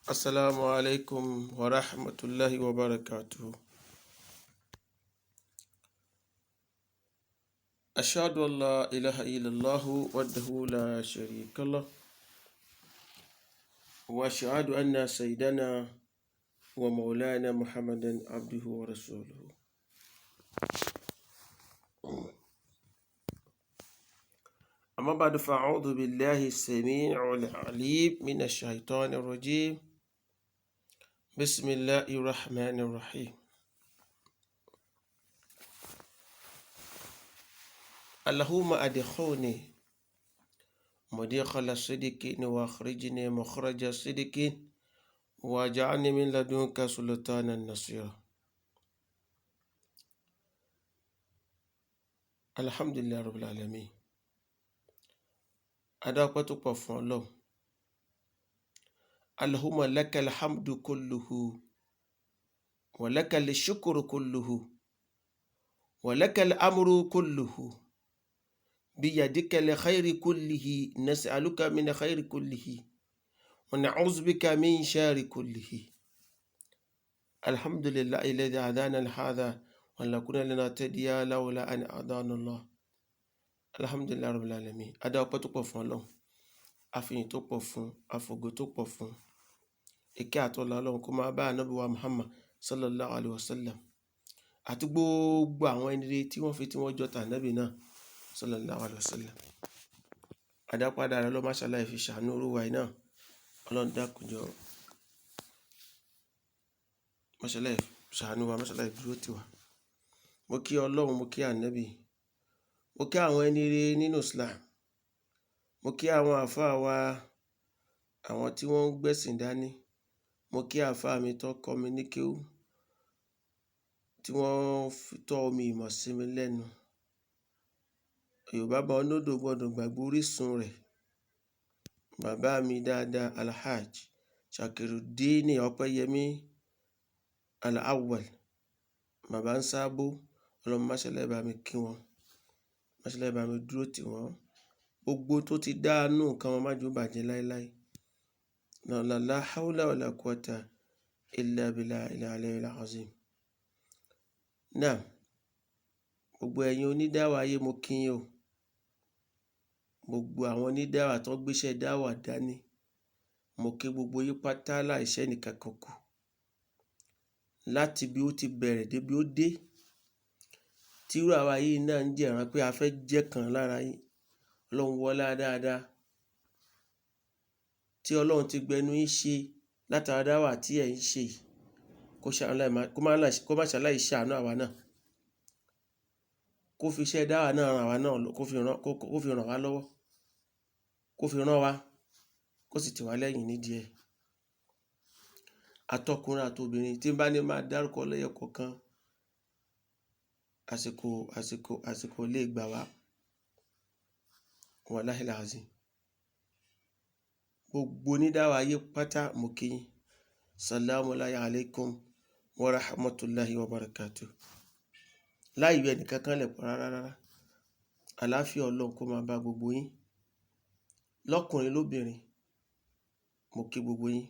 السلام عليكم ورحمة الله وبركاته. أشهد أن لا إله إلا الله وحده لا شريك له وأشهد أن سيدنا ومولانا محمدا عبده ورسوله. أما بعد فأعوذ بالله السميع العليم من الشيطان الرجيم. بسم الله الرحمن الرحيم. اللهم أدخلني مدخل صدق واخرجني مخرج صدق واجعلني من لدنك سلطانا نصيرا. Alhamdulillah rabbil alamin. Adáwọ̀pẹ́ tó pọ̀ fún Ọlọ́run. Allahumma lakal hamdu kulluhu wa lakal shukru kulluhu wa lakal amru kulluhu biyadikal khayri kullihi nas'aluka min khayri kullihi wa na'udhu bika min sharri kullihi. Alhamdulillah alladhi hadana lihadha wa lam kunna linahtadiya lawla an hadana Allah. Alhamdulillah rabbil alamin. Adáwọ̀pẹ́ tó pọ̀ fún Ọlọ́run. Àfihàn tó pọ̀ fún, àfògo tó pọ̀ fún. Ìkẹ́ àtọ́lá Ọlọ́run kó máa bá Ànábì wa Muhammad sallallahu alaihi wasallam àti gbogbo àwọn ẹni rere tí wọ́n fi tí wọ́n jọ tà Ànábì náà sallallahu alaihi wasallam. Àdápadà rẹ̀ ló máa ṣàlàyé fi ṣàánú orúwa iná. Ọlọ́run dákun jọ̀ọ́ máṣàlàyé ṣàánú wa, máṣàlàyé dúró tì wá. Mo kí Ọlọ́run, mo kí Ànábì, mo kí àwọn ẹni rere nínú Islam, mo kí àwọn àfáà wa, àwọn tí wọ́n ń gbẹ̀sìn dání, mo kí àfáà mi tó kọ́ mi ní kéwú, tí wọ́n fi tọ́ omi ìmọ̀ sí mi lẹ́nu. Yorùbá bá olódò gbọ́dọ̀ gbàgbé orísun rẹ̀. Bàbá mi dáadáa Alhaj Shakiruddin Ọpẹ́yẹmí Al-Awwal, bàbá ń sábó. Ọlọ́run máṣàlàyé bá mi kí wọn, máṣàlàyé bá mi dúró tì wọ́n. Gbogbo tó ti dáánú nǹkan wọn má jò bàjẹ́ láéláé. La hawla wala quwwata illa billahi al-aliyyil azim. Náà, gbogbo ẹ̀yin onídáwà ayé mo kí yín o. Gbogbo àwọn onídáwà tó gbéṣẹ́ dáwà dání, mo kí gbogbo yín pátá láìṣẹ́ nìkan kan kù. Láti bí ó ti bẹ̀rẹ̀ dé bí ó dé. Tírú àwa yìí náà ń jẹ̀ràn pé a fẹ́ jẹ́ kan lára yín. Ọlọ́run wọlá dáadáa. Tí Ọlọ́run ti gbẹnu yín ṣe látara dáwà tí ẹ̀ ń ṣe yìí, kó má ṣàlàyé ṣàánú àwa náà. Kó fi iṣẹ́ dáwà náà ràn àwa náà, kó fi ràn wá lọ́wọ́. Kó fi ràn wá, kó sì tì wá lẹ́yìn nídìí ẹ̀. Àtọkùnrin àtobìnrin tí ń bá ní máa dárúkọ lẹ́yọ kọ̀ọ̀kan, àsìkò lè gbà wá. Wallahi al-azim. Gbogbo onídáwà ayé pátá mo kí yín. Salamu alaykum wa rahmatullahi wa barakatuh. Láì yọ ẹnìkan kan lẹ̀ pọ̀ rárá. Àlàáfíà Ọlọ́run kó máa bá gbogbo yín. Lọ́kùnrin lóbìnrin, mo kí gbogbo yín.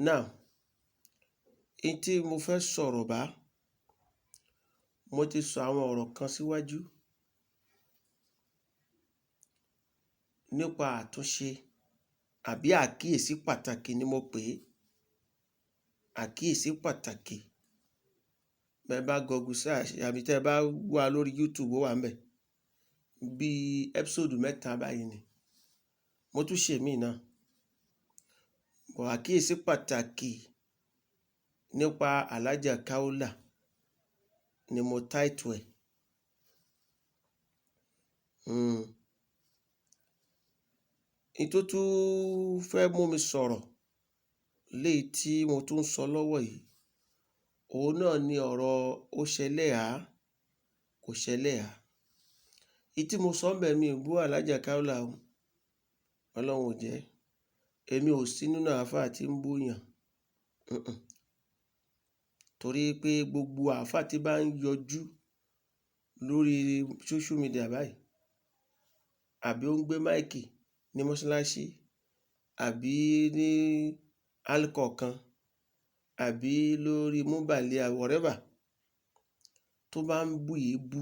Now, èyí tí mo fẹ́ sọ̀rọ̀ bá, mo ti sọ àwọn ọ̀rọ̀ kan síwájú nípa àtúnṣe àbí àkíyèsí pàtàkì ni mo pè é. Àkíyèsí pàtàkì. Bẹ́ẹ̀ bá Google search àbí tẹ́ bá wà lórí YouTube ó wà ńbẹ̀. Bí episode 3 báyìí ni. Mo tún ṣe mí náà. Bọ̀ àkíyèsí pàtàkì nípa Alhaja Kaola ni mo title ẹ̀. Tó tún fẹ́ mú mi sọ̀rọ̀ léyìí tí mo tún ń sọ lọ́wọ́ yìí, òun náà ni ọ̀rọ̀ ó ṣẹlẹ́hà, kò ṣẹlẹ́hà. Èyí tí mo sọ ńbẹ̀ mi bú Alhaja Kaola o. Ọlọ́run ò jẹ́. Èmi ò sí nínú àáfàá tí ń búyàn. Torí pé gbogbo àáfàá tí bá ń yọjú lórí social media báyìí, àbí ó ń gbé máìkì ní mọ́ṣáláṣí, àbí ní alcohol kan àbí lórí mobile whatever tó bá ń bú èébú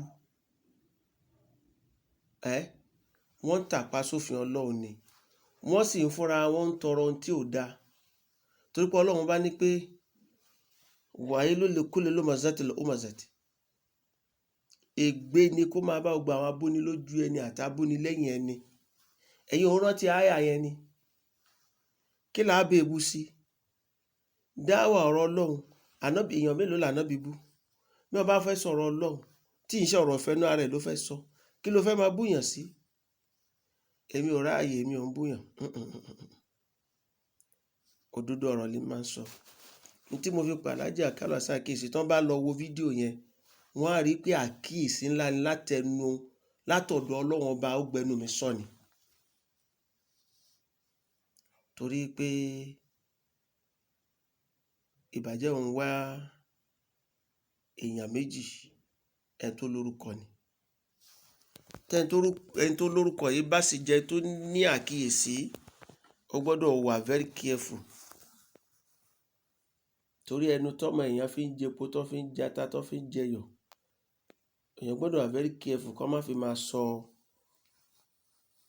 wọ́n ń tàpá sófin Ọlọ́run ni wọ́n sì ń fúnra wọn ń tọrọ ohun tí ò dáa torí pé Ọlọ́run bá ní pé wàyí ló lè kúlẹ̀ ló mazati lọ ó mazati ègbé ni kó máa bá gbogbo àwọn abúni lójú ẹni àti abúni lẹ́yìn ẹni ẹ̀yin ò rántí àyà yẹn ni kí là á bẹ èébú sí dáwà ọ̀rọ̀ Ọlọ́run ànábì èèyàn mélòó lànábì bú bí wọ́n bá fẹ́ sọ̀rọ̀ Ọlọ́run tí ìṣe ọ̀rọ̀ ìfẹ́nú ara ẹ̀ ló fẹ́ sọ kí ló fẹ́ máa búyàn sí èmi ò ráàyè èmi ò ń búyàn òdodo ọ̀rọ̀ lè máa ń sọ ní tí mo fi pàlájà kálọ̀ àṣàkíyèsí tán bá lọ wo fídíò yẹn wọ́n á rí pé àkíyèsí ńlá ni látọ̀dọ̀ Ọlọ́run ọba ó gbẹnu mi sọ ni torí pé ìbàjẹ́ òun wá èèyàn méjì ẹni tó lórúkọ ni ẹni tó lórúkọ yìí bá sì jẹ́ tó ní àkíyèsí ó gbọ́dọ̀ wà very careful torí ẹnu tọ́mọ èèyàn fi ń jẹpo tó fi ń jata tó fi ń jẹyọ̀ èèyàn gbọ́dọ̀ wà very careful kó má fi máa sọ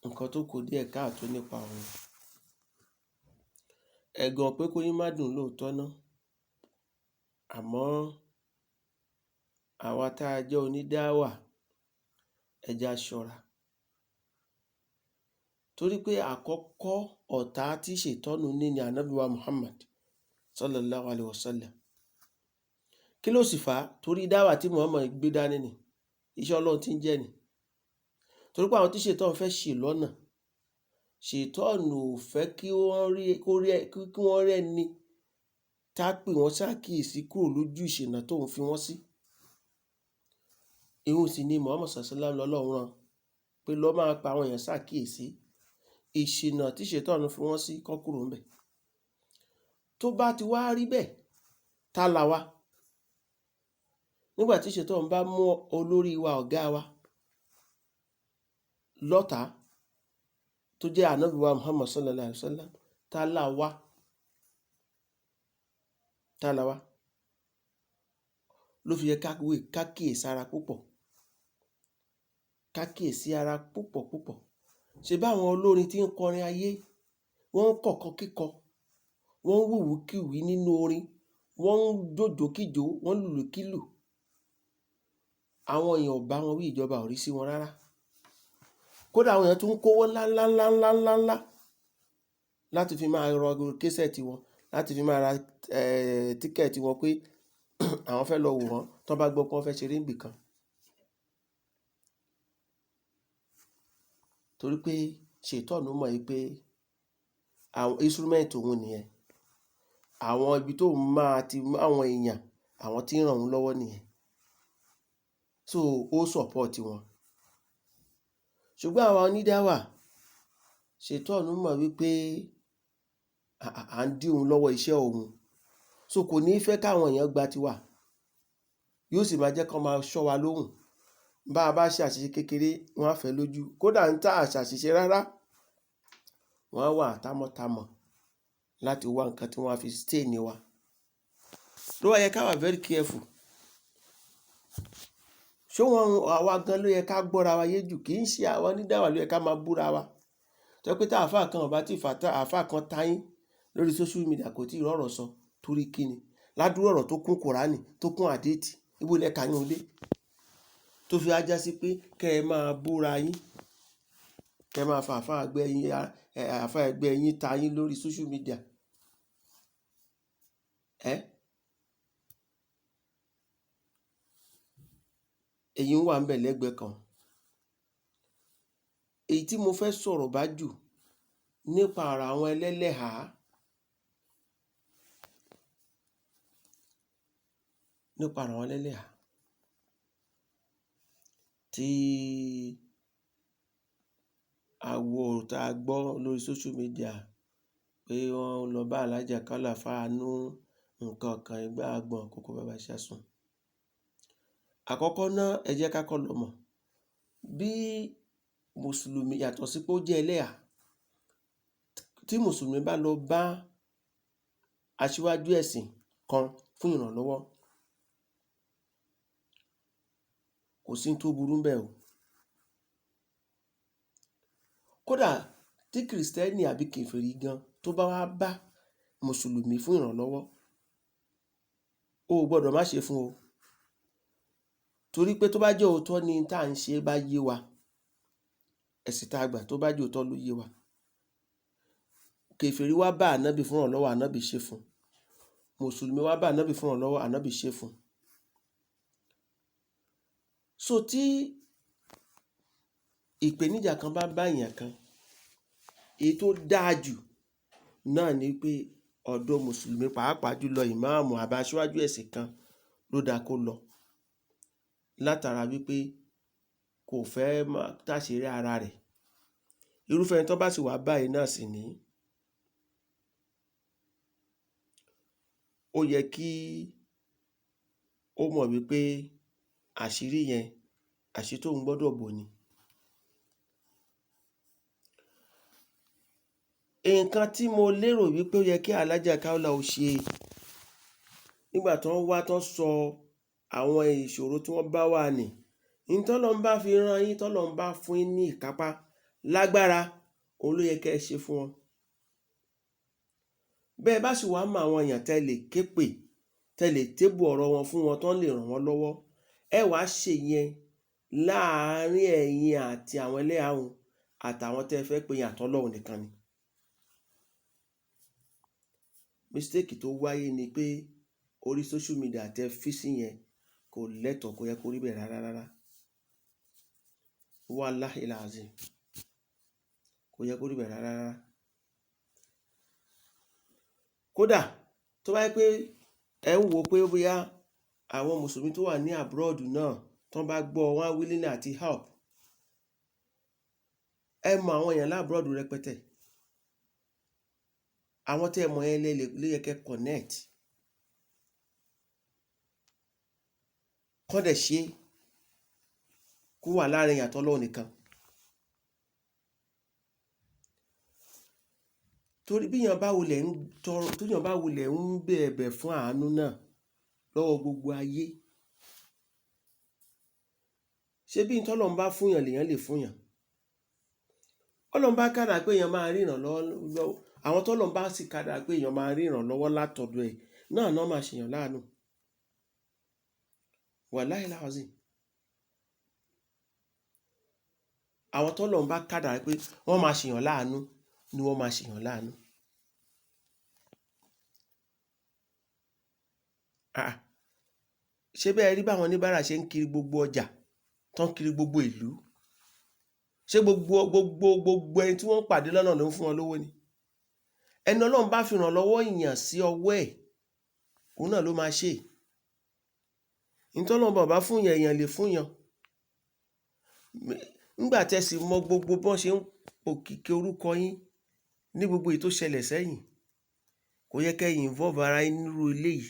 nǹkan tó kù díẹ̀ káàtó nípa òun ẹ̀gàn pé kóyín má dùn lóòótọ́ ná àmọ́ àwa tá a jẹ́ onídáwà ẹja ṣọ́ra torí pé àkọ́kọ́ ọ̀tá tí ṣètọ́nù ní ni ànábì wa Muhammad sallallahu alayhi wa sallam kí ló sì fà á torí dáwà tí Muhammad gbé dání ni iṣẹ́ Ọlọ́run tí ń jẹ́ ni torí pé àwọn tí ṣètọ́nù fẹ́ ṣì lọ́nà ṣètọ́nù ò fẹ́ kí wọ́n rẹ́ni tá pè wọ́n ṣàkíyèsí kúrò lójú ìṣìnà tó ń fi wọ́n sí ìhun sì ni Muhammad sallallahu lọ́lọ́run rán pé lọ́ máa pa àwọn èèyàn ṣàkíyèsí ìṣìnà tí ṣètọ́nù fi wọ́n sí kán kúrò ńbẹ̀ tó bá ti wá rí bẹ́ẹ̀ ta là wá nígbà tí ṣètọ́nù bá mú olórí wa ọ̀gá wa lọ́tàá tó jẹ́ ànábì wa Muhammad sallallahu alayhi wa sallam ta là wá ló fi yẹ kákíyèsí ara púpọ̀ ṣe báwọn olórin tí ń kọrin ayé wọ́n ń kọ̀kọ́ kíkọ wọ́n ń wùwúkìwí nínú orin wọ́n ń jòjòkíjò wọ́n ń lùlùkílù àwọn èèyàn ò bá wọn wí ìjọba ò rí sí wọn rárá kódà àwọn èèyàn tún ń kówó ńláńláńláńláńlá láti fi máa rọ késẹ̀tì wọn láti fi máa ra tíkẹ́ẹ̀tì wọn pé àwọn fẹ́ lọ wò wọ́n tó bá gbọ́ pé wọ́n fẹ́ ṣeré níbì kan torí pé ṣètọ́nù mọ̀ yìí pé àwọn instrument òun nìyẹn àwọn ibi tó máa ti àwọn èèyàn àwọn tí ń ràn wọ́n lọ́wọ́ nìyẹn so ó support wọn ṣùgbọ́n àwọn onídáwà ṣètọ́nù mọ̀ wípé à ń dí òun lọ́wọ́ iṣẹ́ òun so kò ní fẹ́ káwọn èèyàn gba tiwa yóò sì máa jẹ́ kó máa ṣọ́ wa lóhùn bá a bá ṣe àṣìṣe kékeré wọ́n á fẹ́ lójú kódà ń tà àṣàṣìṣe rárá wọ́n á wà támọ̀támọ̀ láti wá nǹkan tí wọ́n á fi stay ní wa ló wá yẹ ká wà very careful ṣó wọn àwa gan ló yẹ ká gbọ́ra wa yé jù kì í ṣe àwa onídáwà ló yẹ ká máa búra wa tó pé tá àáfàá kan ọba tí àáfàá kan táyín lórí social media kò tí ì rọ̀rọ̀ sọ torí kíni ládùúrò ọ̀rọ̀ tó kún Kùránì tó kún àdéètì ibo lẹ́ka yín olé tó fi ajá sí pé kẹ́ ẹ máa búra yín kẹ́ ẹ máa fa àáfàá ẹgbẹ́ yín táyín lórí social media èyí ń wà ń bẹ̀ lẹ́gbẹ̀ẹ́ kan èyí tí mo fẹ́ sọ̀rọ̀ bá jù nípa ọ̀rọ̀ àwọn ẹlẹ́lẹ́hà tí àwọ̀ tá a gbọ́ lórí social media pé wọ́n lọ bá alájà kálà fáánú nǹkan kan ìgbà àgbọ̀n kókó bàbá ṣàsùn àkọ́kọ́ náà ẹ jẹ́ ká kọ́ lọ mọ̀ bí mùsùlùmí yàtọ̀ sí pé ó jẹ́ ẹlẹ́hà tí mùsùlùmí bá lọ bá aṣíwájú ẹ̀sìn kan fún ìrànlọ́wọ́, kò sí tó burú ńbẹ̀ o. Kódà tí kìrìsìtẹ́nì àbí kèfèrí gan tó bá wá bá mùsùlùmí fún ìrànlọ́wọ́, o ò gbọ́dọ̀ má ṣe fún o. Torí pé tó bá jẹ́ òótọ́ ni tá à ń ṣe bá yé wa, ẹ̀sìn tá a gbà tó bá jẹ́ òótọ́ ló yé wa. Kèfèrí wá bá ànábì fún ìrànlọ́wọ́, ànábì ṣe fún. Mùsùlùmí wá bá ànábì fún ìrànlọ́wọ́, ànábì ṣe fún. So tí ìpèníjà kan bá bá èèyàn kan, èyí tó dáa jù náà ni pé ọ̀dọ̀ mùsùlùmí, pàápàá jùlọ ìmáàmù àbí aṣíwájú ẹ̀sìn kan ló dáa kó lọ, látara wípé kò fẹ́ máa táṣìírí ara rẹ̀. Irúfẹ́ ẹni tó bá sì wá báyìí náà sì ní, ó yẹ kí ó mọ̀ wípé àṣírí yẹn, àṣírí tóun gbọ́dọ̀ bò ni. Nǹkan tí mo lérò wípé ó yẹ kí Alájà Kaola ó ṣe nígbà tó ń wá tó sọ àwọn ìṣòro tí wọ́n bá wà ní, tọ́lọ́run bá fi rán yín, tọ́lọ́run bá fún yín ní ìkápá lágbára, òun ló yẹ kẹ́ ẹ ṣe fún wọn. Bẹ́ẹ̀ bá sì wá mọ àwọn èèyàn tẹ́ lè ké pè, tẹ́ lè tébù ọ̀rọ̀ wọn fún wọn, tán lè ràn wọ́n lọ́wọ́, ẹ wàá ṣe yẹn láàárín ẹ̀yin àti àwọn ẹlẹ́hà àtàwọn tẹ́ fẹ́ pè yín àtọ́lọ́run nìkan ni. Mistake tó wáyé ni pé orí social media tẹ́ fi sí yẹn kò lẹ́tọ̀ọ́, kò yẹ kó rí bẹ́ẹ̀ rárá. Wallahi lazim, kò yẹ kó rí bẹ́ẹ̀ rárá. Kódà tó bá yẹ pé ẹ ń wo pé bóyá àwọn mùsùlùmí tó wà ní abroad náà tán bá gbọ́ wọn á willing àti help, ẹ mọ àwọn èèyàn lábroad rẹpẹtẹ. Àwọn tẹ́ ẹ mọ̀ yẹn ló yẹ kẹ́ connect, kọ́ dẹ̀ ṣe kó wà láàrin ìyàtọ̀ Ọlọ́run nìkan. Torí bí èèyàn bá wulẹ̀ ń tọrọ, tó èèyàn bá wulẹ̀ ń bẹ̀bẹ̀ fún àánú náà lọ́wọ́ gbogbo ayé, ṣé bí tọ́lọ́run bá fún yàn lèèyàn lè fún yàn. Ọlọ́run bá kádà pé èèyàn máa rí ìrànlọ́wọ́, àwọn tọ́lọ́run bá sì kádà pé èèyàn máa rí ìrànlọ́wọ́ látọ̀dọ̀ ẹ̀ náà máa ṣèyàn láàánú. Wallahi lazim. Àwọn tọ́lọ́run bá kádà pé wọ́n máa ṣèyàn láàánú ni wọ́n máa ṣèyàn láàánú. Ṣé bẹ́ẹ̀ rí báwọn oníbàárà ṣe ń kiri gbogbo ọjà, tán kiri gbogbo ìlú? Ṣé gbogbo ẹni tí wọ́n pàdé lọ́nà ló ń fún wọn lówó ni? Ẹni Ọlọ́run bá fi ìrànlọ́wọ́ ìyàn sí ọwọ́ ẹ̀, òun náà ló máa ṣe. Ọlọ́run bá fún yàn, èèyàn lè fún yàn. Nígbà tẹ́ sì mọ gbogbo bọ́n ṣe ń pòkìkí orúkọ yín ní gbogbo èyí tó ṣẹlẹ̀ sẹ́yìn, kò yẹ kẹ́ involve ara yín nírú eléyìí.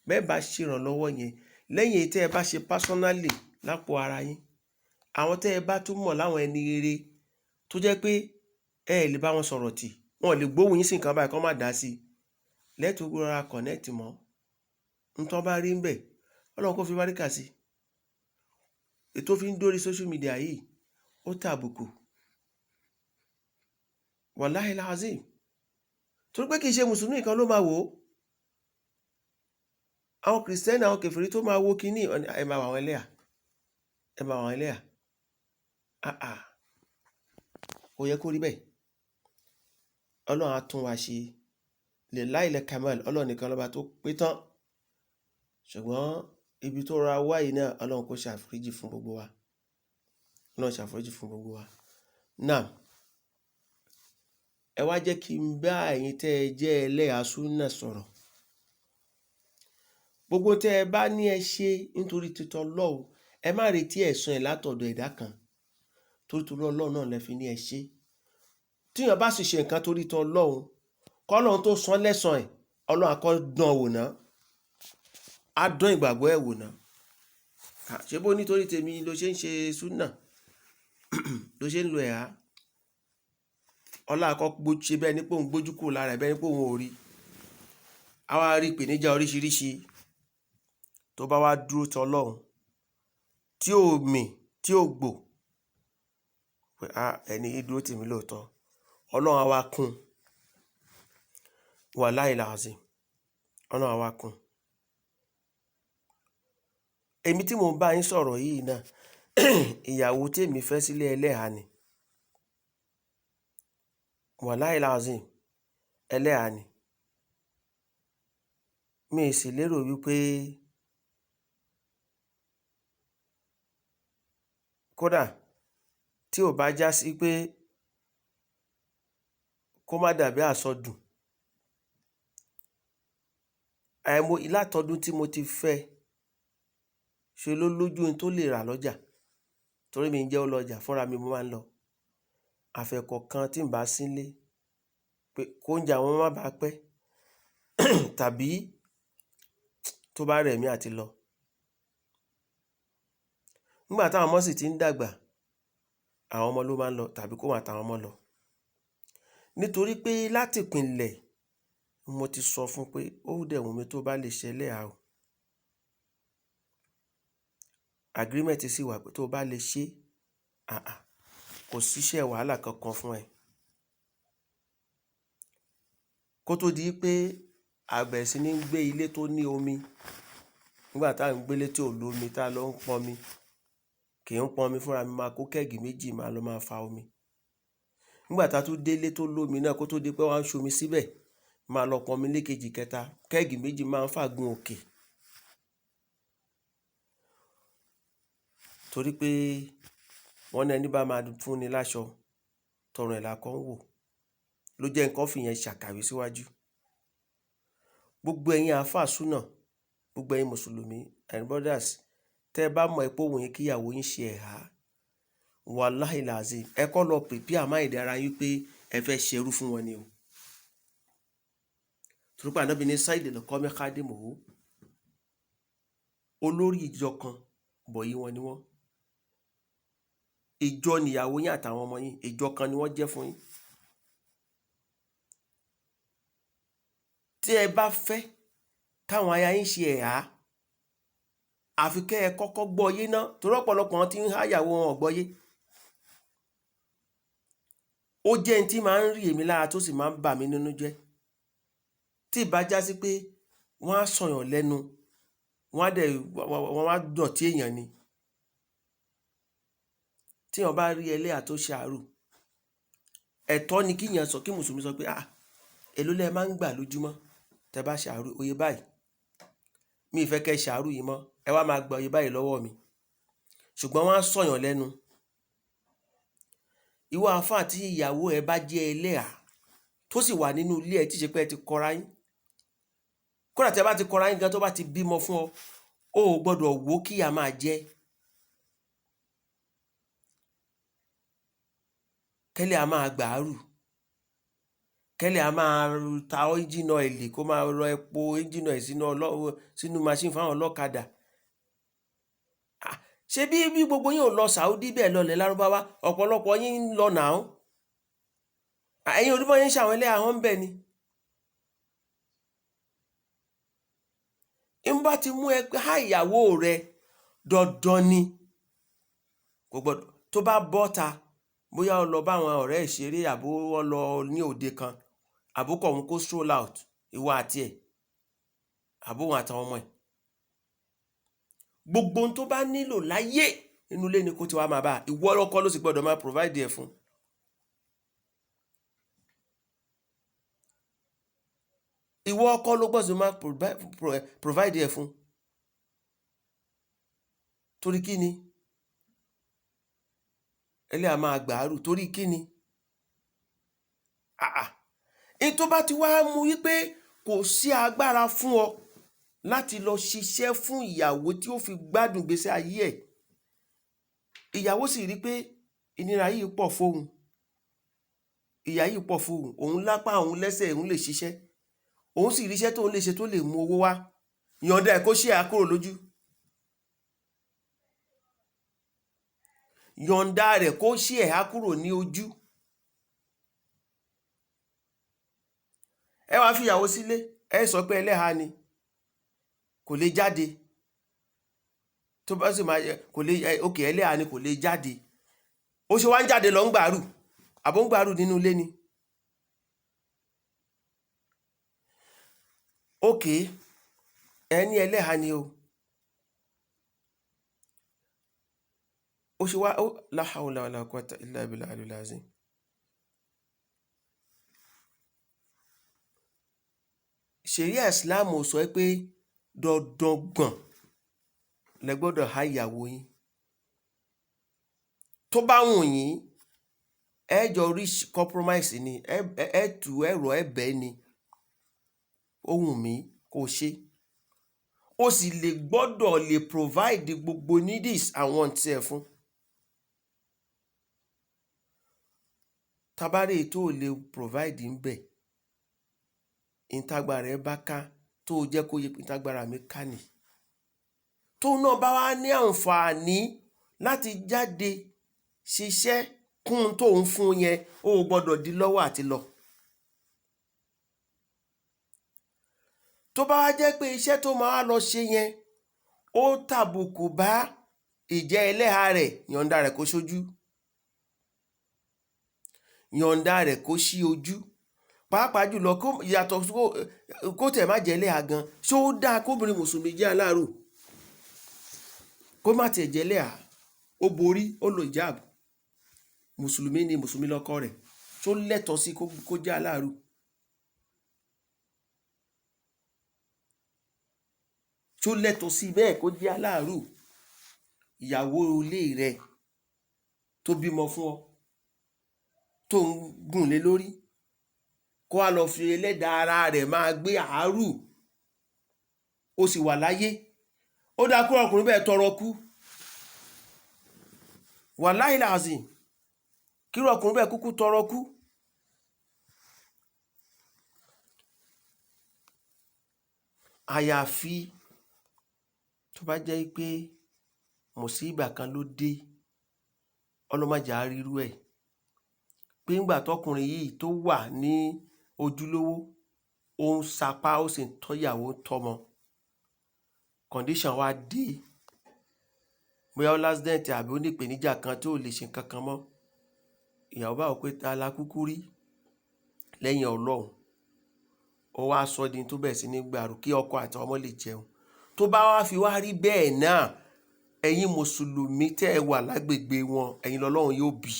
Bẹ́ẹ̀ bá ṣe ìrànlọ́wọ́ yẹn, lẹ́yìn èyí tẹ́ ẹ bá ṣe personally lápò ara yín, àwọn tẹ́ ẹ bá tún mọ̀ láwọn ẹni rere tó jẹ́ pé ẹ lè bá wọn sọ̀rọ̀ tì, wọn lè gbóhùn yín sí nǹkan báyìí kán má dá sí i, lẹ́tọ̀ọ́ gbọ́ra connect mọ́. Ntọ́ bá rí ń bẹ̀, Ọlọ́run kó fi báríkà sí. Ètò fi ń dórí social media yìí ó tàbùkù. Wallahi lazim. Torí pé kì í ṣe mùsùlùmí nìkan ló máa wò ó. Àwọn kìrìsìtẹ́nì, àwọn kèfèrí tó máa wo kíní, ẹ máa wà àwọn ẹlẹ́hà, ẹ máa wà àwọn ẹlẹ́hà. Kò yẹ kó rí bẹ́ẹ̀. Ọlọ́run á tún wa ṣe. Lillahil kamal, Ọlọ́run nìkan lọ́ba tó pé tán. Ṣùgbọ́n ibi tó ra wáyé náà, Ọlọ́run kó ṣàforíjì fún gbogbo wa. Ọlọ́run ṣàforíjì fún gbogbo wa. Now, ẹ wá jẹ́ kí n bá ẹ̀yin tẹ́ ẹ jẹ́ ẹlẹ́hà súnnà sọ̀rọ̀. Gbogbo tẹ́ ẹ bá ní ẹ ṣe nítorí títọ́ Ọlọ́run, ẹ má retí ẹ̀san ẹ̀ látọ̀dọ̀ ẹ̀dá kan. Torí Ọlọ́run náà lẹ fi ní ẹ ṣe. Tíyàn bá sì ṣe nǹkan torí tọ́ Ọlọ́run, kọ́lọ́run tó san lẹ́san ẹ̀, Ọlọ́run á kọ́ dán wò ná. Á dán ìgbàgbọ́ ẹ̀ wò ná. Ṣé bó nítorí tèmi ló ṣe ń ṣe súnnà, ló ṣe ń lo ẹ̀há? ọlá àkọ́kọ́ ṣe bẹ́ẹ̀ ní pé òun gbójú kúrò lára ẹ̀ bẹ́ẹ̀ ní pé òun ò rí. A wá rí ìpèníjà oríṣiríṣi. Tó bá wá dúró ti Ọlọ́run tí ò mì tí ò gbò pé ẹni yìí dúró tì mí lóòótọ́, Ọlọ́run á wá kún. Wàláhì làzìm, Ọlọ́run á wá kún. Èmi tí mò ń bá yín sọ̀rọ̀ yìí náà ìyàwó tèmi fẹ́ sílé ẹlẹ́hà ni. Wàláhì làzìm, ẹlẹ́hà ni. Mi sì lérò wípé kódà tí ò bá já sí pé kó má dàbí àsọdùn, látọdún tí mo ti fẹ́ ṣe ló lójú ohun tó lè rà lọ́jà, torí mi ń jẹ́ ọlọ́jà, fúnra mi mo máa ń lọ. Àfẹ̀kọ̀kan tí ń bá sílé pé kóúnjẹ àwọn má bàa pẹ́ tàbí tó bá rẹ̀ mí àti lọ. Nígbà táwọn ọmọ sì ti ń dàgbà, àwọn ọmọ ló máa ń lọ tàbí kó wọn àtàwọn ọmọ lọ. Nítorí pé láti ìpìnlẹ̀ mo ti sọ fún pé ó dẹ̀ wù mí tó bá lè ṣe ẹlẹ́hà o. Agreement sì wà pé tó bá lè ṣe kò síṣẹ́ wàhálà kankan fún ẹ. Kó tó di pé àbẹ̀ sí ní gbé ilé tó ní omi, nígbà tá à ń gbélé tí ò lómi tá lọ ń pọnmi, kì í pọnmi fúnra mi, máa kó kẹ́ẹ̀gì méjì máa lọ máa fa omi. Nígbà tá tún délé tó lómi náà, kó tó di pé wọ́n á ṣomi síbẹ̀, máa lọ pọnmi lékejì kẹta, kẹ́ẹ̀gì méjì máa ń fàgun òkè. Torí pé wọ́n ní ẹni bá máa fún ni láṣọ tọrùn ẹ̀ lákọ́ ń wò, ló jẹ́ nǹkan fìyẹn ṣàkàwé síwájú. Gbogbo ẹ̀yin àáfàá súnà, gbogbo ẹ̀yin mùsùlùmí and brothers, tẹ́ ẹ bá mọ̀ pé òun yẹn kíyàwó yín ṣe ẹ̀há, wàláhì làzìm, ẹ kọ́ lọ prepare mind ara yín pé ẹ fẹ́ ṣerú fún wọn ni o. Torí pé Ànábì ní sayyidul qawmi khadimuhu, olórí ìjọ kan bọ̀yì wọn ni wọ́n. Ìjọ nìyàwó yín àtàwọn ọmọ yín, ìjọ kan ni wọ́n jẹ́ fún yín. Tí ẹ bá fẹ́ káwọn aya yín ṣe ẹ̀há, àfi kẹ́ ẹ kọ́kọ́ gbọ́ yé náà, torí ọ̀pọ̀lọpọ̀ wọn tí ń háyàwó wọn gbọ́ yé. Ó jẹ́ ẹni tí máa ń rí èmi lára tó sì máa ń bà mí nínú jẹ́. Tí ìbá já sí pé wọ́n á sọ̀yàn lẹ́nu, wọ́n á dọ̀tí èèyàn ni. Tí wọ́n bá rí ẹlẹ́hà tó ṣàárù, ẹ̀tọ́ ni kíyàn sọ, kí mùsùlùmí sọ pé èló lẹ máa ń gbà lójúmọ́ tẹ́ bá ṣàárù, oye báyìí. Mi ì fẹ́ kẹ́ ṣàárù yìí mọ́, ẹ wá máa gba oye báyìí lọ́wọ́ mi. Ṣùgbọ́n wọ́n á sọ̀yàn lẹ́nu. Ìwọ àáfàá tí ìyàwó ẹ bá jẹ́ ẹlẹ́hà tó sì wà nínú ilé ẹ tí ṣe pé ẹ ti kọra yín, kódà tí ẹ bá ti kọra yín gan, tó bá ti bímọ fún ọ, o ò gbọ́dọ̀ wò kíyà máa jẹ́. Kẹ́lẹ́ a máa gbàárù, kẹ́lẹ́ a máa ta engine oil, kó máa rọ epo engine oil sínú machine fáwọn ọlọ́kadà. Ṣé bí gbogbo yín ò lọ Saudi bẹ́ẹ̀ lọlẹ̀ Lárúbáwá, ọ̀pọ̀lọpọ̀ yín ń lọ nàá. Ẹ̀yin olúbọ̀ yín ṣàwọn ẹlẹ́hà wọn ń bẹ̀ ni. ń bá ti mú ẹ há ìyàwó rẹ, dandan ni kò gbọ́dọ̀, tó bá bọ́ta, bóyá ó lọ bá àwọn ọ̀rẹ́ ìṣeré àbó wọ́n lọ ní òde kan, àbókọ̀ òun kó stroll out, ìwọ àti ẹ̀, àbóhun àtàwọn ọmọ ẹ̀. Gbogbo ohun tó bá nílò láyé inú ilé ni kó ti wá máa bá. Ìwọ ọkọ ló sì gbọ́dọ̀ máa provide ẹ̀ fún. Ìwọ ọkọ ló gbọ́dọ̀ máa provide ẹ̀ fún. Torí kí ni? Ẹlẹ́hà máa gbàárù torí kí ni? Èyí tó bá ti wá mú wípé kò sí agbára fún ọ láti lọ ṣiṣẹ́ fún ìyàwó tí ó fi gbádùn gbèsè ayé ẹ̀, ìyàwó sì rí pé ìnira yìí pọ̀ fóun, ìyà yìí pọ̀ fóun, òun lápá òun lẹ́sẹ̀, òun lè ṣiṣẹ́, òun sì ríṣẹ́ tó lè ṣe tó lè mú owó wá, yọ̀ǹda ẹ̀ kó ṣe àkúrò lójú. Yọ̀ǹda rẹ̀ kó ṣe ẹ̀há kúrò ní ojú. ẹ wá fi ìyàwó sílé, ẹ sọ pé ẹlẹ́ha ni, kò lè jáde. Tó bá sì máa kò lè òkè ẹlẹ́ha ni kò lè jáde, ó ṣe wá ń jáde lọ ń gbàrú, àbó ń gbàrú nínú ilé ni. Òkè ẹni ẹlẹ́ha ni o, ó ṣe wá la hawla wala quwwata illa billahi al-aliyyil azim. Ṣẹ̀ríà Ìsìláàmù sọ pé dandan gbọ̀n lẹ gbọ́dọ̀ há ìyàwó yín. Tó bá wù yín, ẹ jọ reach compromise ni, ẹ tú ẹ̀rọ ẹ̀bẹ̀ ni, ó wù mí kó ṣe. Ó sì lè gbọ́dọ̀ lè provide gbogbo needs àwọn tí ẹ fún. Tabare tó lè provide ń bẹ̀, ìtagbára ẹ bá ká, tó jẹ́ kó yẹ pé ìtagbára mi ká ni. Tó náà bá wá ní àǹfààní láti jáde ṣiṣẹ́ kún tó ń fún yẹn, ó gbọ́dọ̀ di lọ́wọ́ àti lọ. Tó bá wá jẹ́ pé iṣẹ́ tó máa lọ ṣe yẹn ó tàbùkù bá ìjẹ́ ẹlẹ́ha rẹ̀, yọ̀ǹda rẹ̀ kó ṣojú, yọ̀ǹda rẹ̀ kó ṣí ojú. Pàápàá jùlọ kó yàtọ̀ kó tẹ̀ má jẹ́ ẹlẹ́ha gan, ṣó dáa kóbìnrin mùsùlùmí jẹ́ aláàrò, kó má tiẹ̀ jẹ́ ẹlẹ́ha, ó borí, ó lo hijab, mùsùlùmí ni, mùsùlùmí lọ́kọ rẹ̀, ṣó lẹ́tọ̀ọ́ sí kó jẹ́ aláàrò? Ṣó lẹ́tọ̀ọ́ sí bẹ́ẹ̀ kó jẹ́ aláàrò? Ìyàwó ilé rẹ̀ tó bímọ fún ọ, tó ń gùn lé lórí, kó wá lọ fi ẹlẹ́dàá ara rẹ̀ máa gbé àárù, ó sì wà láyé. Ó dáa kó ọkùnrin bẹ́ẹ̀ tọrọ kú, wàláhì làzìm, kí ọkùnrin bẹ́ẹ̀ kúkú tọrọ kú. Àyàfi tó bá jẹ́ pé mùsíbà kan ló dé, ọlọ́mọjà rírú ẹ̀, pé ńgbà tọkùnrin yìí tó wà ní ojúlówó, ó ń sapá, ó sì ń tọ́yàwó tọmọ, condition wa dé, bóyá ó lásìdẹ̀ǹtì àbí ó ní ìpèníjà kan tí ò lè ṣe nǹkan kan mọ́. Ìyàwó bá wò pé ta la kúkú rí lẹ́yìn Ọlọ́run, ó wá sọ di tó bẹ̀ sí ní gbàrú kí ọkọ àti ọmọ lè jẹun. Tó bá wá fi wá rí bẹ́ẹ̀ náà, ẹ̀yin mùsùlùmí tẹ́ ẹ wà lágbègbè wọn, ẹ̀yin lọ́lọ́run yóò bì.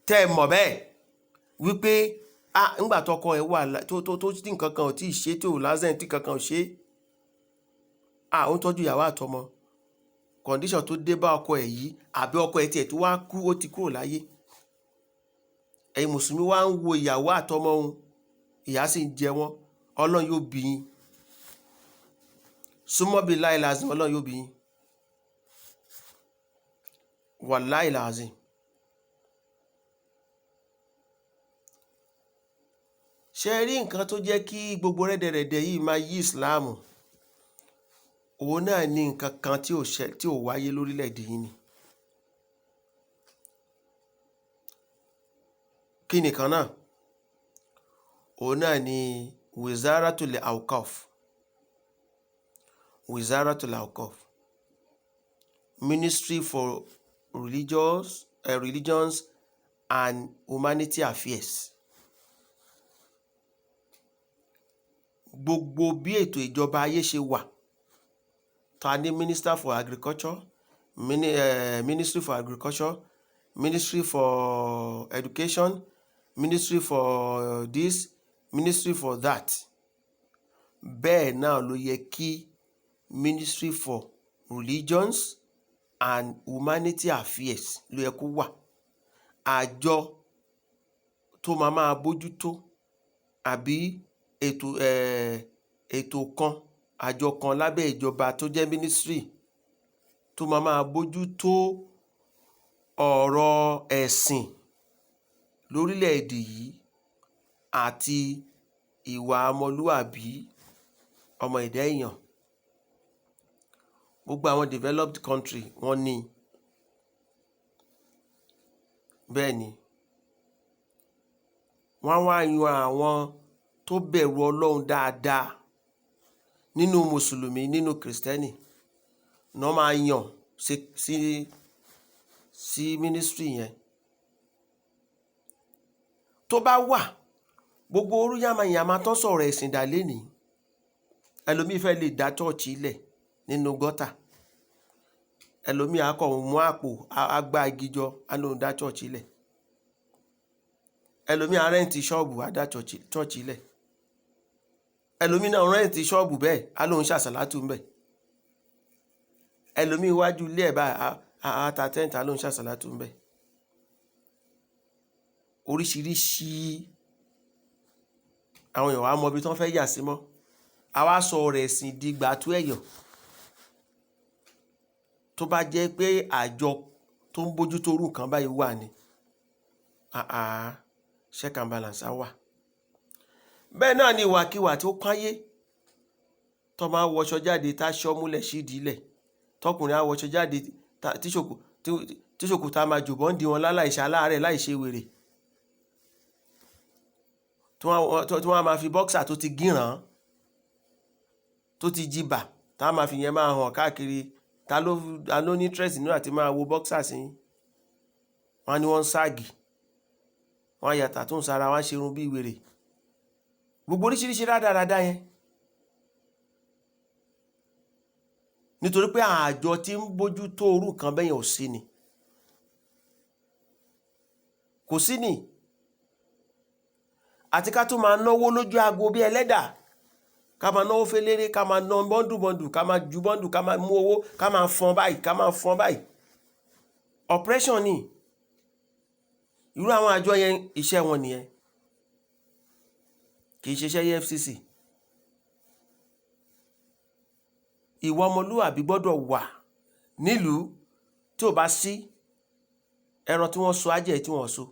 Tẹ́ ẹ mọ̀ bẹ́ẹ̀ wípé ńgbà tọkọ ẹ wà tó tí nǹkan kan ò tí ì ṣe, tí ò lásán tí kankan ò ṣe, ó ń tọ́jú ìyàwó àtọmọ, condition tó dé bá ọkọ ẹ yìí, àbí ọkọ ẹ tiẹ̀ tó wá kú, ó ti kúrò láyé, ẹ̀yin mùsùlùmí wá ń wo ìyàwó àtọmọ òun, ìyà sì ń jẹ wọ́n, Ọlọ́run yóò bì yín. Súnmọ́ bí láì lázìm, Ọlọ́run yóò bì yín, wàláì lázìm. Ṣé rí nǹkan tó jẹ́ kí gbogbo rẹ́dẹ̀rẹ̀dẹ̀ yìí máa yí ìsìláàmù, òun náà ní nǹkan kan tí ò wáyé lórílẹ̀‐èdè yìí ni. Kí nìkan náà? Òun náà ni Wizaratul Awqaf. Wizaratul Awqaf, Ministry for Religions and Humanity Affairs. Gbogbo bí ètò ìjọba ayé ṣe wà, ta ní Minister for Agriculture, Ministry for Agriculture, Ministry for Education, Ministry for this, Ministry for that. Bẹ́ẹ̀ náà ló yẹ kí Ministry for Religions and Humanity Affairs ló yẹ kó wà. Àjọ tó máa bójútó, àbí ètò kan, àjọ kan lábẹ́ ìjọba tó jẹ́ ministry tó máa bójútó ọ̀rọ̀ ẹ̀sìn lórílẹ̀‐èdè yìí àti ìwà ọmọlúwàbí ọmọ ẹ̀dá èèyàn. Gbogbo àwọn developed country wọ́n ní. Bẹ́ẹ̀ ni wọ́n wá yan àwọn tó bẹ̀rù Ọlọ́run dáadáa nínú mùsùlùmí nínú kìrìsìtẹ́nì náà máa yàn sí ministry yẹn. Tó bá wà gbogbo orú yàmàyàmà tó sọ̀rọ̀ ẹ̀sìn dà lénìí, ẹlòmíì fẹ́ lè dá chọ́ọ̀chì ilẹ̀ nínú gọ́tà, ẹlòmíì á kọ̀ mú àpò àgbá igi jọ á lóun dá chọ́ọ̀chì ilẹ̀, ẹlòmíì á rẹ́ǹtì ṣọ́ọ̀bù á dá chọ́ọ̀chì ilẹ̀, ẹlòmíì náà rẹ́ǹtì ṣọ́ọ̀bù bẹ́ẹ̀ á lóun ṣàṣàlátù ńbẹ̀, ẹlòmíì iwájú ilé ẹ̀ báyìí àta tẹ́ǹtì á lóun ṣàṣàlátù ńbẹ̀. Oríṣiríṣi àwọn èèyàn wá mọ ibi tí wọ́n fẹ́ yà sí mọ́, a wá sọ ọ̀rọ̀ ẹ̀sìn di gbàtú ẹ̀yọ̀. Tó bá jẹ́ pé àjọ tó ń bójú tó rú nǹkan báyìí wà ní check and balance á wà. Bẹ́ẹ̀ náà ni ìwàkiwà tó káyé, tó máa wọṣọ jáde tá ṣọ́ múlẹ̀ sídìí ilẹ̀, tọkùnrin á wọṣọ jáde tíṣòkòtò á máa jòbọ́ ń di wọn láláìṣe aláàárẹ̀ láìṣe wèrè, tí wọ́n á máa fi bọ́ksà tó ti gíràn tó ti jìbà tá a máa fi yẹn máa hàn káàkiri. Ta ló ní interest nínú àti máa wo bọ́ksà sí? Wọ́n ní wọ́n ń ságì, wọ́n á yàtà tó ń sára, wọ́n á ṣerun bí wèrè, gbogbo oríṣiríṣi rádaràda yẹn. Nítorí pé àjọ tí ń bójú tó orú kan bẹ́yẹn ò sí ni, kò sí ni. Àti ká tó máa náwó lójú aago bí ẹlẹ́dà, ká máa náwó féléré, ká máa ná bọ́ndù, ká máa ju bọ́ndù, ká máa mú owó, ká máa fọ́n báyìí, oppression ni. Irú àwọn àjọ yẹn iṣẹ́ wọn nìyẹn, kì í ṣiṣẹ́ EFCC. Ìwà ọmọlúwàbí gbọ́dọ̀ wà nílùú, tí ò bá sí ẹran tí wọ́n so ajẹ́ tí wọ́n so.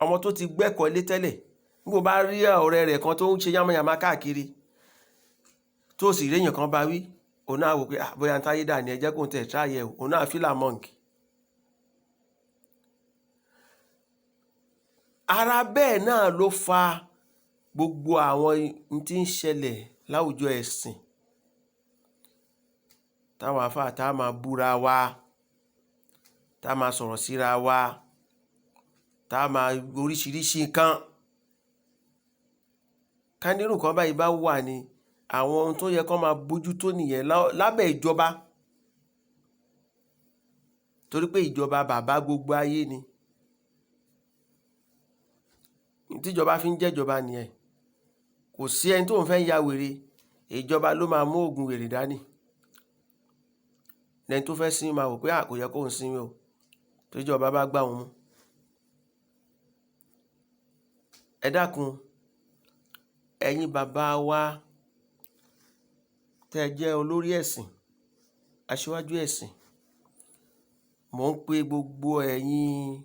Ọmọ tó ti gbẹ́kọ̀ọ́ ilé tẹ́lẹ̀, nígbò bá rí ọ̀rẹ́ rẹ̀ kan tó ń ṣe yánmayàmá káàkiri tó sì rí èèyàn kan bá wí, òun náà wò pé bóyá táyé dà ní ẹjẹ́ kò ń tẹ̀ tráyẹ̀, òun náà fílà mọ́ǹkì. Ara bẹ́ẹ̀ náà ló fa gbogbo àwọn tí ń ṣẹlẹ̀ láwùjọ ẹ̀sìn, táwọn àfáà tá máa búra wa, tá máa sọ̀rọ̀ síra wa, tá máa oríṣiríṣi nǹkan. Kánírù kan báyìí bá wà ní àwọn ohun tó yẹ kó máa bójú tó nìyẹn lábẹ́ ìjọba, torí pé ìjọba bàbá gbogbo ayé ni. Tíjọba fi ń jẹ́jọba nìyẹn. Kò sí ẹni tó ń fẹ́ ya wèrè, ìjọba ló máa mú oògùn wèrè dání. Lẹ́ni tó fẹ́ sinmi máa wò pé kò yẹ kó ń sinmi o, tíjọba bá gbà wọn mú. Ẹ dákun, ẹ̀yin bàbá wa tẹ́ jẹ́ olórí ẹ̀sìn, aṣíwájú ẹ̀sìn, mò ń pe gbogbo ẹ̀yin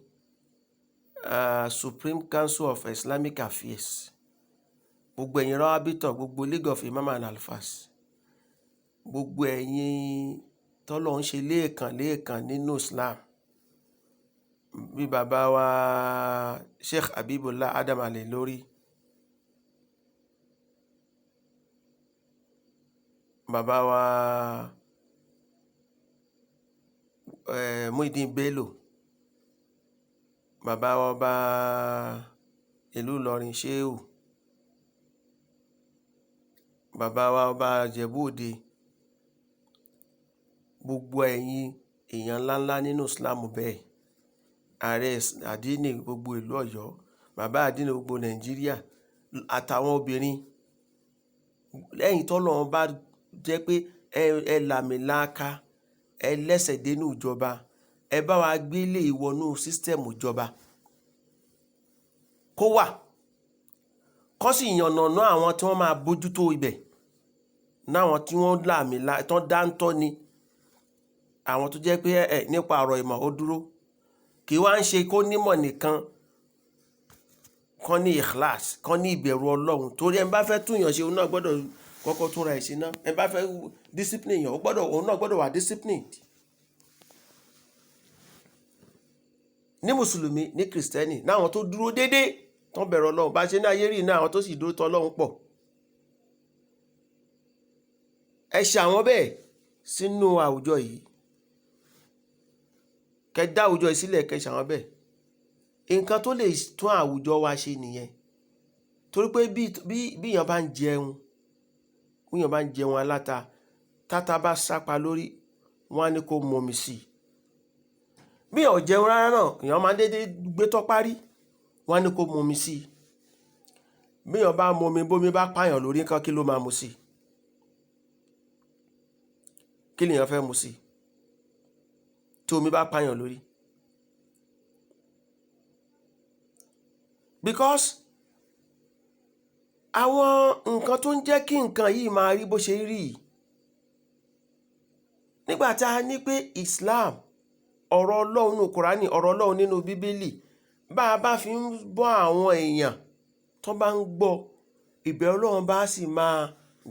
Supreme Council of Islamic Affairs, gbogbo ẹ̀yin rábítọ̀, gbogbo League of Imam and Alfas, gbogbo ẹ̀yin tọ́lọ́ ń ṣe léèkàn nínú Islam, bí bàbá wa Sheikh Habibullah Adam Al-Ilory, bàbá wa Muideen Bello, bàbá wa ọba ìlú Ìlọrin Shehu, bàbá wa ọba Ìjẹ̀bú Òde, gbogbo ẹ̀yin èèyàn ńláńlá nínú Islam bẹ́ẹ̀, ààrẹ àdínì gbogbo ìlú Ọ̀yọ́, bàbá àdínì gbogbo Nàìjíríà, àtàwọn obìnrin, lẹ́yìn tọ́lọ́run bá jẹ́ pé ẹ làmìlaka, ẹ lẹ́sẹ̀ dénú ìjọba, ẹ bá wa gbé ilé ìwọnú sísítẹ̀mù ìjọba kó wà, kọ́ sì yànnàná àwọn tí wọ́n máa bójútó ibẹ̀, náwọn tí wọ́n làmìlaka tán dáńtọ́ ni, àwọn tó jẹ́ pé nípa ọ̀rọ̀ ìmọ̀ ó dúró, kì í wá ń ṣe kó nímọ̀ nìkan, kán ní ikhlas, kán ní ìbẹ̀rù Ọlọ́run. Torí ẹ bá fẹ́ túyàn ṣe, òun náà gbọ́dọ̀ kọ́kọ́ túnra ẹ̀ ṣe náà. Ẹ bá fẹ́ discipline yàn, òun náà gbọ́dọ̀ wà disciplined. ní mùsùlùmí ní kìrìsìtẹ́nì náwọn tó dúró déédéé tán bẹ̀rù Ọlọ́run bá ṣe ní ayé rí náà àwọn tó sì dúró tọ́ Ọlọ́run pọ̀. ẹ ṣe àwọn bẹ́ẹ̀ sínú àwùjọ yìí, kẹ dá àwùjọ yìí sílẹ̀, kẹ ṣe àwọn bẹ́ẹ̀. nǹkan tó lè tún àwùjọ wa ṣe nìyẹn, torí pé bí èèyàn bá ń jẹun, bí èèyàn bá ń jẹun aláta, táta bá sápa lórí, wọ́n á ní kó mọmi sí i. bí èèyàn ò jẹun rárá náà, èèyàn máa ń dédé gbé tọ́párí, wọ́n á ní kó mọmi sí i. bí èèyàn bá mọmi, bómi bá pààyàn lórí nǹkan, kí ló máa mu sí i? kí lèèyàn fẹ́ mu sí i tí omi bá pààyàn lórí? because àwọn nǹkan tó ń jẹ́ kí nǹkan yìí máa rí bó ṣe rí yìí, nígbà tá a ní pé Islam, ọ̀rọ̀ Ọlọ́run nínú Kùránì, ọ̀rọ̀ Ọlọ́run nínú Bíbélì, bá a bá fi ń bọ́ àwọn èèyàn tó bá ń gbọ́, ìbẹ̀rù Ọlọ́run bá sì máa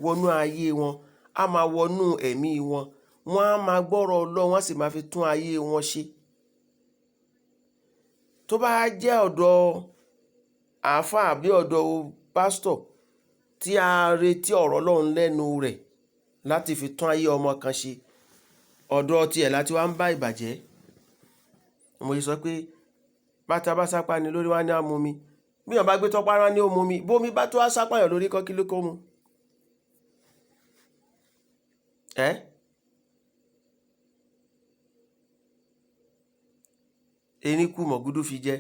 wọnú ayé wọn, á máa wọnú ẹ̀mí wọn, wọ́n á máa gbọ́rọ̀ Ọlọ́run, wọ́n sì máa fi tún ayé wọn ṣe. tó bá jẹ́ ọ̀dọ̀ àáfàá àbí ọ̀dọ̀ pásítọ̀ tí a retí ọ̀rọ̀ Ọlọ́run lẹ́nu rẹ̀ láti fi tún ayé ọmọ kan ṣe, ọ̀dọ̀ tiẹ̀ láti wá ń bá ìbàjẹ́. mo sọ pé bàtà bá sápá ni lórí, wá ní àmúmi, bí èèyàn bá gbé tọ́pá rán ní òmùmi, bómi bá tó wá sápáyàn lórí kọ́, kí ló kó mu? erin kú mọ̀gúdú fi jẹ.